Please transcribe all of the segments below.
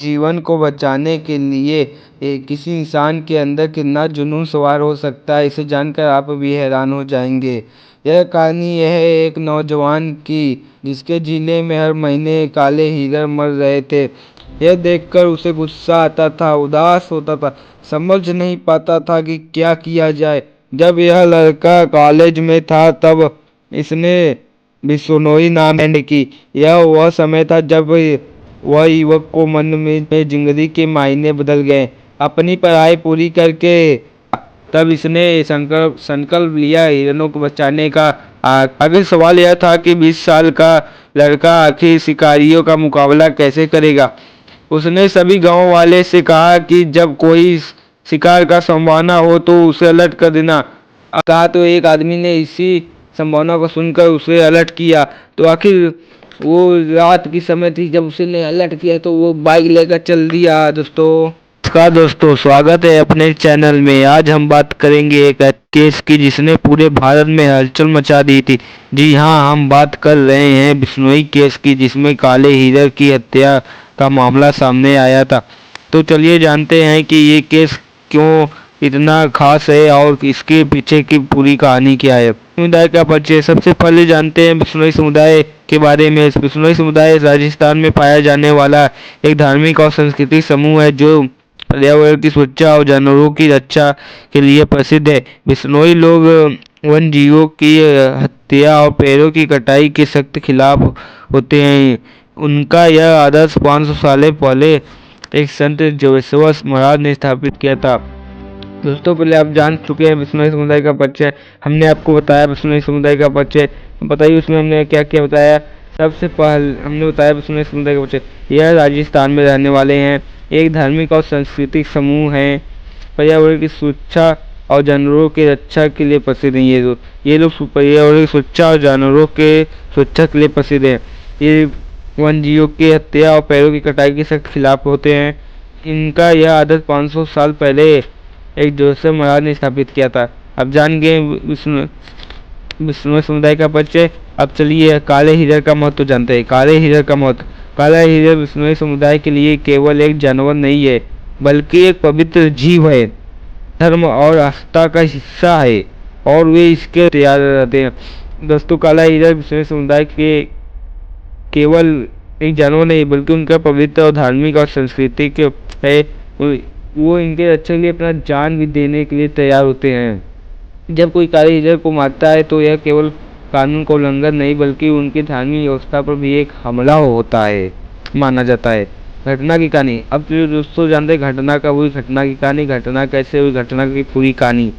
जीवन को बचाने के लिए किसी इंसान के अंदर कितना जुनून सवार हो सकता है, इसे जानकर आप भी हैरान हो जाएंगे। यह कहानी यह है एक नौजवान की जिसके जिले में हर महीने काले हिरण मर रहे थे। यह देखकर उसे गुस्सा आता था, उदास होता था, समझ नहीं पाता था कि क्या किया जाए। जब यह लड़का कॉलेज में था तब इसने बिश्नोई नाम बैंड की। यह वह समय था जब वह युवक को मन में जिंदगी के मायने बदल गए। अपनी पढ़ाई पूरी करके तब इसने संकल्प लिया हिरणों को बचाने का। आखिर सवाल यह था कि 20 साल का लड़का आखिर शिकारियों का मुकाबला कैसे करेगा। उसने सभी गांव वाले से कहा कि जब कोई शिकार का संभावना हो तो उसे अलर्ट कर देना। कहा तो एक आदमी ने इसी संभावना को सुनकर उसे अलर्ट किया। तो आखिर वो रात की समय थी जब उसने अलर्ट किया तो वो बाइक लेकर चल दिया। दोस्तों स्वागत है अपने चैनल में। आज हम बात करेंगे एक केस की जिसने पूरे भारत में हलचल मचा दी थी। जी हाँ, हम बात कर रहे हैं बिश्नोई केस की, जिसमें काले हिरण की हत्या का मामला सामने आया था। तो चलिए जानते हैं कि ये केस क्यों इतना खास है और इसके पीछे की पूरी कहानी क्या है। समुदाय का परिचय। सबसे पहले जानते हैं बिश्नोई समुदाय के बारे में। बिश्नोई समुदाय राजस्थान में पाया जाने वाला एक धार्मिक और सांस्कृतिक समूह है जो पर्यावरण की सुरक्षा और जानवरों की रक्षा के लिए प्रसिद्ध है। बिश्नोई लोग वन जीवों की हत्या और पेड़ों की कटाई के सख्त खिलाफ होते हैं। उनका यह आदर्श 500 साल पहले एक संत जोगेश्वर महाराज ने स्थापित किया था। दोस्तों पहले आप जान चुके हैं बिश्नोई समुदाय का परिचय। हमने आपको बताया बिश्नोई समुदाय का परिचय। बताइए उसमें हमने क्या क्या बताया। सबसे पहले हमने बताया बिश्नोई समुदाय का परिचय। यह राजस्थान में रहने वाले हैं, एक धार्मिक और सांस्कृतिक समूह है, पर्यावरण की सुरक्षा और जानवरों की रक्षा के लिए प्रसिद्ध हैं। ये लोग पर्यावरण की सुरक्षा और जानवरों के सुरक्षा के लिए प्रसिद्ध है। ये वन जीवों की हत्या और पेड़ों की कटाई के सख्त खिलाफ होते हैं। इनका यह आदत 500 साल पहले एक जोगेश्वर महाराज ने स्थापित किया था। अब जान गए बिश्नोई समुदाय का परिचय। अब चलिए काले हिरण का महत्व जानते हैं। काले हिरण का महत्व। काला हिरण बिश्नोई समुदाय के लिए केवल एक जानवर नहीं है बल्कि एक पवित्र जीव है, धर्म और आस्था का हिस्सा है और वे इसके तैयार रहते हैं। दोस्तों काला हिरण बिश्नोई समुदाय के केवल एक जानवर नहीं बल्कि उनका पवित्र और धार्मिक और सांस्कृतिक है। वो इनके रक्षा के लिए अपना जान भी देने के लिए तैयार होते हैं। जब कोई काले हिरण को मारता है तो यह केवल कानून का उल्लंघन नहीं बल्कि उनकी धार्मिक व्यवस्था पर भी एक हमला होता है माना जाता है। घटना की कहानी। अब तो दोस्तों जानते हैं घटना कब हुई, घटना की कहानी, घटना कैसे हुई, घटना की पूरी कहानी।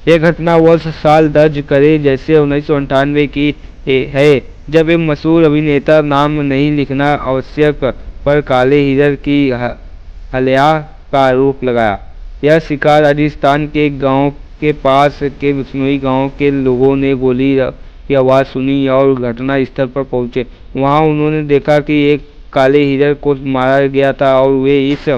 यह घटना वर्ष साल दर्ज करे जैसे 1998 की है जब एक मशहूर अभिनेता, नाम नहीं लिखना आवश्यक, पर काले हिरण की हत्या का आरोप लगाया। यह शिकार राजस्थान के एक गांव के पास के बिश्नोई गांव के लोगों ने गोली की आवाज़ सुनी और घटना स्थल पर पहुंचे। वहां उन्होंने देखा कि एक काले हिरण को मारा गया था और वे इस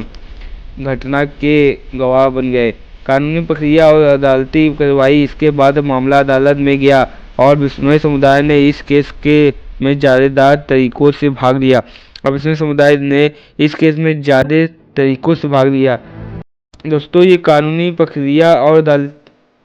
घटना के गवाह बन गए। कानूनी प्रक्रिया और अदालती कार्रवाई। इसके बाद मामला अदालत में गया और बिश्नोई समुदाय ने इस केस के में जायदेदार तरीकों से भाग लिया। अब बिश्नोई समुदाय ने इस केस में ज़्यादा तरीकों से भाग लिया। दोस्तों ये कानूनी प्रक्रिया और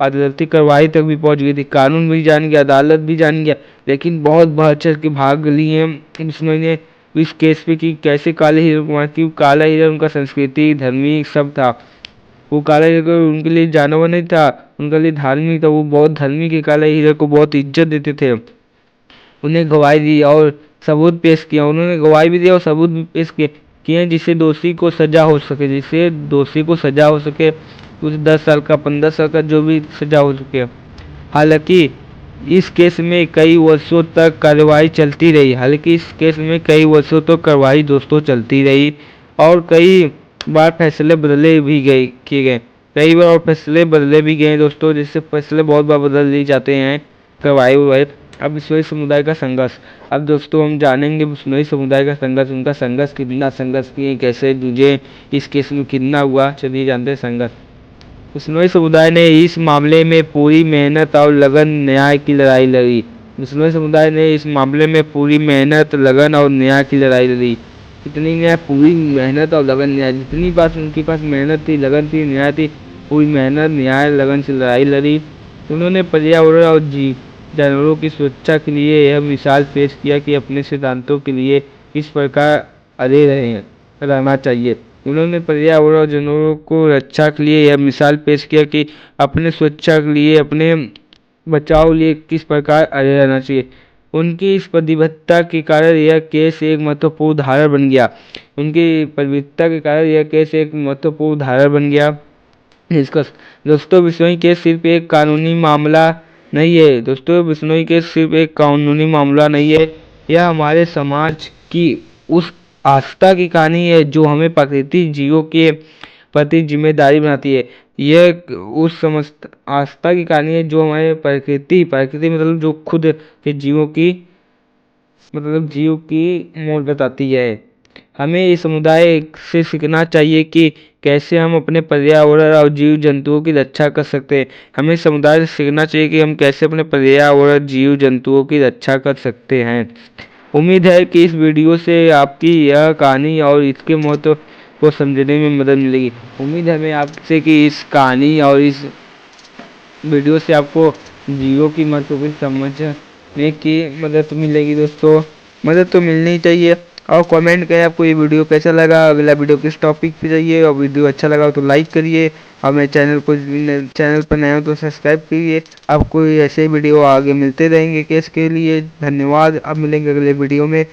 अदालती कार्रवाई तक भी पहुंच गई थी। कानून भी जान गया, अदालत भी जान गया, लेकिन बहुत बढ़ चढ़ के भाग ली है बिश्नोई ने इस केस पे कि कैसे काले हिरण को मारा। क्योंकि काला हिरण उनका संस्कृति, धार्मिक सब था। वो काला हिरण उनके लिए जानवर नहीं था, उनके लिए धार्मिक था। वो बहुत धार्मिक है, काला हिरण को बहुत इज्जत देते थे। उन्हें गवाही दी और सबूत पेश किया। उन्होंने गवाही भी दी और सबूत भी पेश किए जिससे दोषी को सजा हो सके, कुछ 10 साल का, 15 साल का, जो भी सजा हो सके। हालांकि इस केस में कई वर्षों तक कार्रवाई चलती रही और कई बार फैसले बदले भी गए दोस्तों, जिससे फैसले बहुत बार बदल दिए जाते हैं कार्रवाई हुए। अब बिश्नोई समुदाय का संघर्ष। अब दोस्तों हम जानेंगे बिश्नोई समुदाय का संघर्ष, उनका संघर्ष कितना संघर्ष किए, कैसे जूझे, इस केस में कितना हुआ। चलिए जानते हैं संघर्ष। बिश्नोई समुदाय ने इस मामले में पूरी मेहनत और लगन न्याय की लड़ाई लड़ी। बिश्नोई समुदाय ने इस मामले में पूरी मेहनत, लगन और न्याय की लड़ाई लड़ी। इतनी नहीं आया, पूरी मेहनत और लगन नहीं आई, जितनी बात उनके पास मेहनत थी, लगन थी, न्याय थी, पूरी मेहनत न्याय लगन से लड़ाई लड़ी। उन्होंने पर्यावरण और जीव जानवरों की सुरक्षा के लिए यह मिसाल पेश किया कि अपने सिद्धांतों के लिए किस प्रकार अड़े रहना चाहिए। उन्होंने पर्यावरण और जानवरों को रक्षा के लिए यह मिसाल पेश किया कि अपने सुरक्षा के लिए, अपने बचाव लिए किस प्रकार अड़े रहना चाहिए। उनकी इस प्रतिबद्धता के कारण यह केस एक महत्वपूर्ण उदाहरण बन गया। उनकी प्रतिबद्धता के कारण यह केस एक महत्वपूर्ण उदाहरण बन गया। इसका दोस्तों, बिश्नोई केस सिर्फ एक कानूनी मामला नहीं है। दोस्तों, बिश्नोई केस सिर्फ एक कानूनी मामला नहीं है, यह हमारे समाज की उस आस्था की कहानी है जो हमें प्राकृतिक जीवों के प्रति जिम्मेदारी बनाती है। यह उस समस्त आस्था की कहानी है जो हमारे प्रकृति मतलब जो खुद के जीवों की मतलब जीव की मोल बताती है। हमें इस समुदाय से सीखना चाहिए कि कैसे हम अपने पर्यावरण और जीव जंतुओं की रक्षा कर सकते हैं। हमें समुदाय से सीखना चाहिए कि हम कैसे अपने पर्यावरण जीव जंतुओं की रक्षा कर सकते हैं। उम्मीद है कि इस वीडियो से आपकी यह कहानी और इसके महत्व को समझने में मदद मिलेगी। उम्मीद है मैं आपसे कि इस कहानी और इस वीडियो से आपको जीवों की महत्व को समझने की मदद मिलेगी। दोस्तों, मदद तो मिलनी ही चाहिए। और कमेंट करें आपको ये वीडियो कैसा लगा, अगला वीडियो किस टॉपिक पे चाहिए, और वीडियो अच्छा लगा तो लाइक करिए, और मेरे चैनल पर नए हो तो सब्सक्राइब करिए। आपको ऐसे वीडियो आगे मिलते रहेंगे केस के लिए। धन्यवाद। अब मिलेंगे अगले वीडियो में।